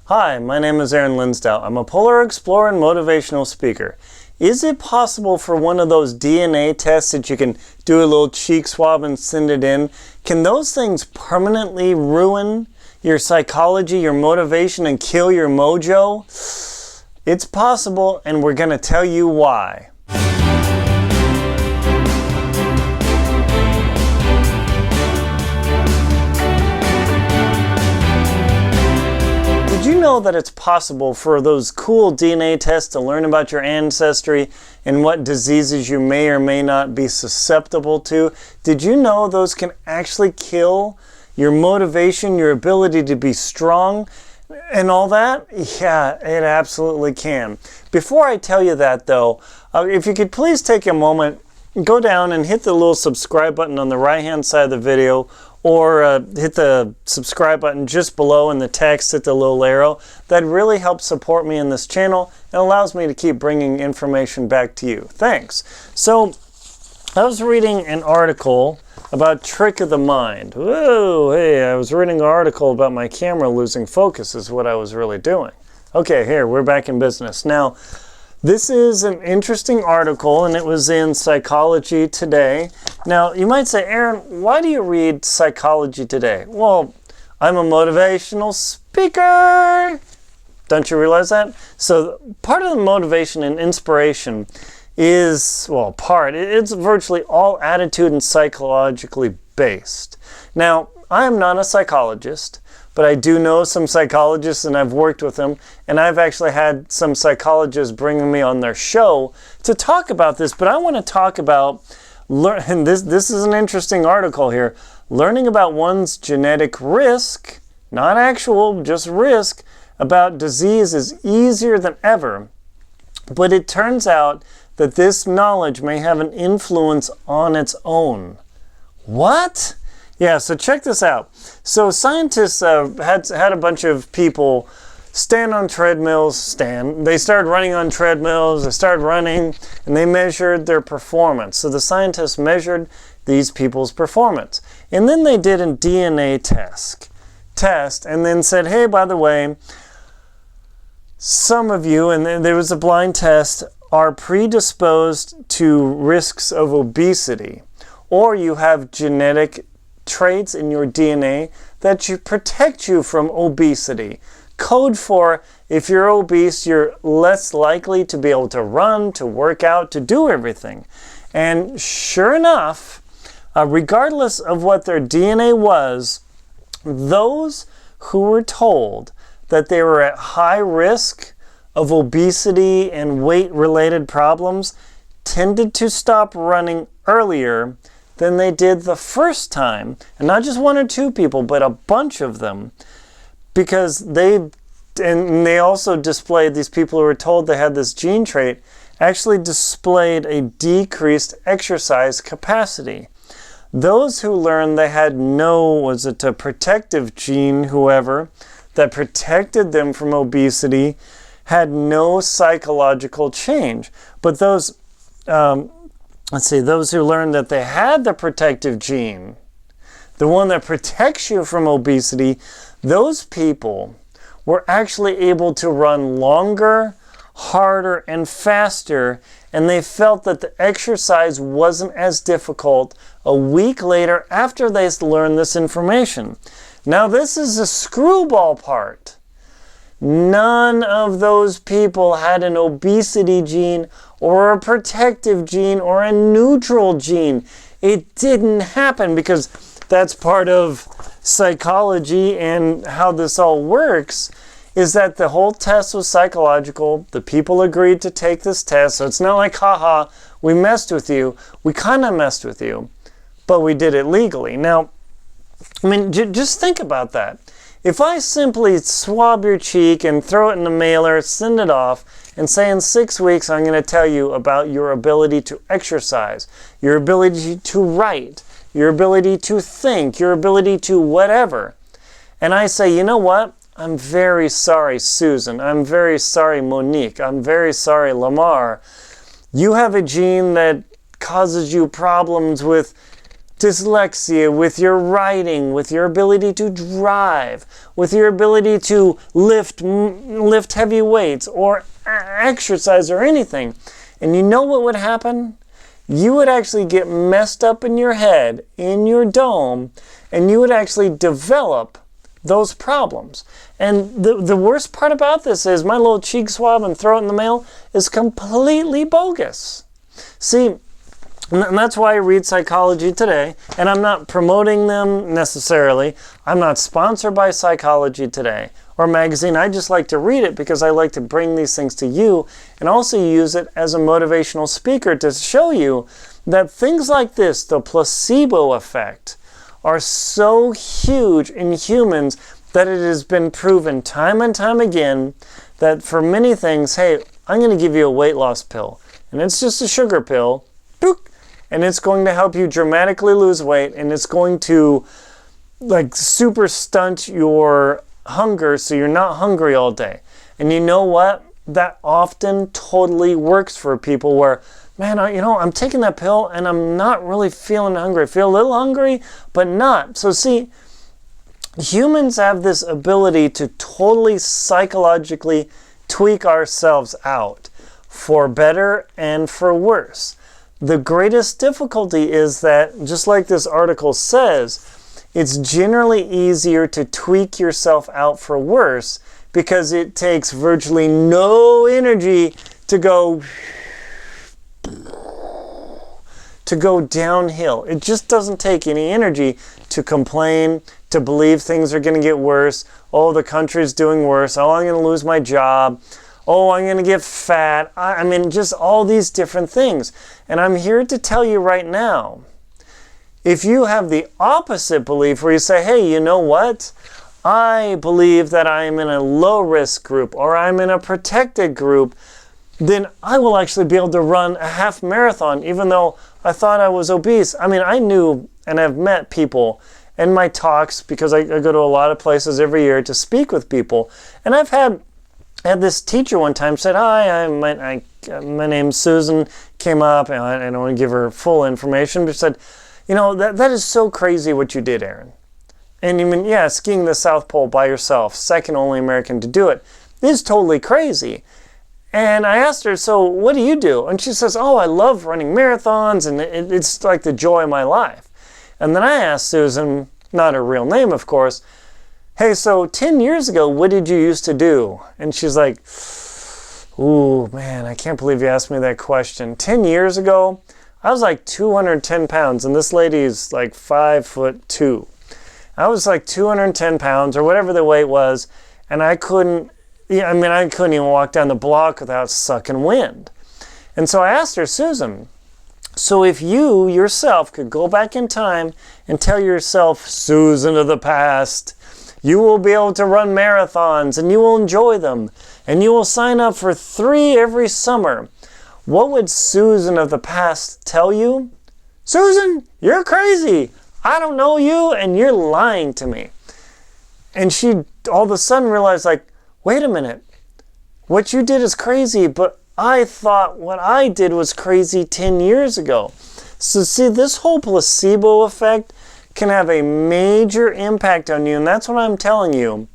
Hi, my name is Linsdau. I'm a polar explorer and motivational speaker. Is it possible for one of those DNA tests that you can do a little cheek swab and send it in? Can those things permanently ruin your psychology, your motivation, and kill your mojo? It's possible, and we're going to tell you why. Did you know that it's possible for those cool DNA tests to learn about your ancestry and what diseases you may or may not be susceptible to? Did you know those can actually kill your motivation, your ability to be strong, and all that? Yeah, it absolutely can. Before I tell you that though, if you could please take a moment, go down and hit the little subscribe button on the right hand side of the video, or hit the subscribe button just below in the text, hit the little arrow. That really helps support me in this channel and allows me to keep bringing information back to you. Thanks. So, I was reading an article about trick of the mind. Whoa, hey, I was reading an article about my camera losing focus is what I was really doing. Okay, here, we're back in business. Now, this is an interesting article, and it was in Psychology Today. Now, you might say, Aaron, why do you read Psychology Today? Well, I'm a motivational speaker. Don't you realize that? So part of the motivation and inspiration is, well, it's virtually all attitude and psychologically based. Now, I am not a psychologist, but I do know some psychologists and I've worked with them, and I've actually had some psychologists bringing me on their show to talk about this, but I want to talk about, and this is an interesting article here, learning about one's genetic risk, not actual, just risk, about disease is easier than ever, but it turns out that this knowledge may have an influence on its own. What? Yeah, so check this out. So scientists had a bunch of people stand on treadmills, they started running on treadmills, they started running, and they measured their performance. So the scientists measured these people's performance. And then they did a DNA test, and then said, hey, by the way, some of you, and there was a blind test, are predisposed to risks of obesity, or you have genetic traits in your DNA that protect you from obesity. Code for, if you're obese, you're less likely to be able to run, to work out, to do everything. And sure enough, regardless of what their DNA was, those who were told that they were at high risk of obesity and weight-related problems tended to stop running earlier than they did the first time. And not just one or two people, but a bunch of them. Because they also displayed, these people who were told they had this gene trait, actually displayed a decreased exercise capacity. Those who learned they had a protective gene, whoever, that protected them from obesity, had no psychological change. But those who learned that they had the protective gene, the one that protects you from obesity, those people were actually able to run longer, harder, and faster, and they felt that the exercise wasn't as difficult a week later after they learned this information. Now, this is the screwball part. None of those people had an obesity gene or a protective gene or a neutral gene. It didn't happen because that's part of psychology, and how this all works is that the whole test was psychological. The people agreed to take this test, so it's not like, haha, we messed with you. We kind of messed with you, but we did it legally. Now, I mean, just think about that. If I simply swab your cheek and throw it in the mailer, send it off, and say in 6 weeks I'm going to tell you about your ability to exercise, your ability to write, your ability to think, your ability to whatever, and I say, you know what? I'm very sorry, Susan. I'm very sorry, Monique. I'm very sorry, Lamar. You have a gene that causes you problems with dyslexia, with your writing, with your ability to drive, with your ability to lift heavy weights or exercise or anything. And you know what would happen? You would actually get messed up in your head, in your dome, and you would actually develop those problems. And the worst part about this is my little cheek swab and throw it in the mail is completely bogus. See, and that's why I read Psychology Today, and I'm not promoting them necessarily. I'm not sponsored by Psychology Today or magazine. I just like to read it because I like to bring these things to you and also use it as a motivational speaker to show you that things like this, the placebo effect, are so huge in humans that it has been proven time and time again that for many things, hey, I'm going to give you a weight loss pill, and it's just a sugar pill, and it's going to help you dramatically lose weight, and it's going to like super stunt your hunger so you're not hungry all day. And you know what? That often totally works for people where, man, I'm taking that pill and I'm not really feeling hungry. I feel a little hungry, but not. So see, humans have this ability to totally psychologically tweak ourselves out for better and for worse. The greatest difficulty is that, just like this article says, it's generally easier to tweak yourself out for worse because it takes virtually no energy to go downhill. It just doesn't take any energy to complain, to believe things are going to get worse. Oh, the country's doing worse. Oh, I'm going to lose my job. Oh, I'm going to get fat. I mean, just all these different things. And I'm here to tell you right now, if you have the opposite belief where you say, hey, you know what? I believe that I am in a low-risk group or I'm in a protected group, then I will actually be able to run a half marathon even though I thought I was obese. I mean, I knew and have met people in my talks because I go to a lot of places every year to speak with people. And I had this teacher one time said, hi, my name's Susan, came up, and I don't want to give her full information, but said, that is so crazy what you did, Aaron. And you mean, yeah, skiing the South Pole by yourself, second only American to do it, is totally crazy. And I asked her, so what do you do? And she says, oh, I love running marathons, and it's like the joy of my life. And then I asked Susan, not her real name, of course, hey, so 10 years ago, what did you used to do? And she's like, ooh, man, I can't believe you asked me that question. 10 years ago, I was like 210 pounds, and this lady is like 5'2". I was like 210 pounds, or whatever the weight was, and I couldn't even walk down the block without sucking wind. And so I asked her, Susan, so if you yourself could go back in time and tell yourself, Susan of the past, you will be able to run marathons and you will enjoy them and you will sign up for 3 every summer, what would Susan of the past tell you? Susan, you're crazy. I don't know you and you're lying to me. And she all of a sudden realized, like, wait a minute, what you did is crazy, but I thought what I did was crazy 10 years ago. So see, this whole placebo effect can have a major impact on you, and that's what I'm telling you,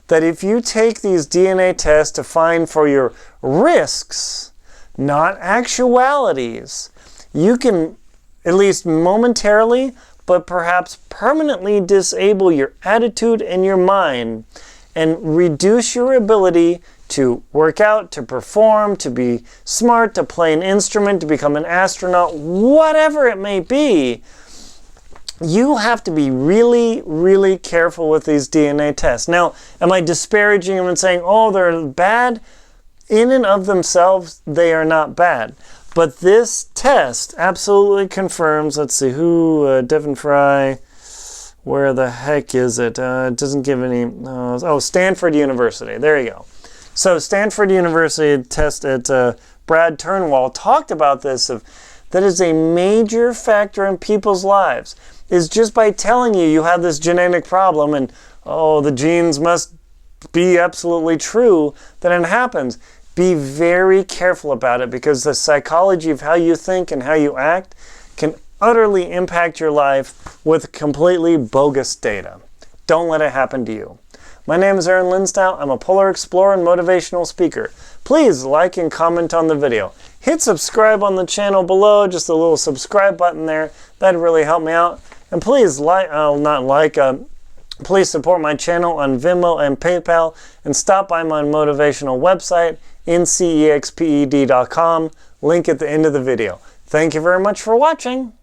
that if you take these DNA tests to find for your risks, not actualities, you can, at least momentarily, but perhaps permanently disable your attitude and your mind and reduce your ability to work out, to perform, to be smart, to play an instrument, to become an astronaut, whatever it may be. You have to be really, really careful with these DNA tests. Now, am I disparaging them and saying, oh, they're bad? In and of themselves, they are not bad. But this test absolutely confirms, let's see, Devin Fry, where the heck is it? It doesn't give any, Stanford University, there you go. So Stanford University test at Brad Turnwall talked about this, that is a major factor in people's lives, is just by telling you have this genetic problem and, the genes must be absolutely true, that it happens. Be very careful about it because the psychology of how you think and how you act can utterly impact your life with completely bogus data. Don't let it happen to you. My name is Aaron Linsdau. I'm a polar explorer and motivational speaker. Please like and comment on the video. Hit subscribe on the channel below, just a little subscribe button there. That'd really help me out. And please please support my channel on Venmo and PayPal, and stop by my motivational website, ncexped.com. Link at the end of the video. Thank you very much for watching.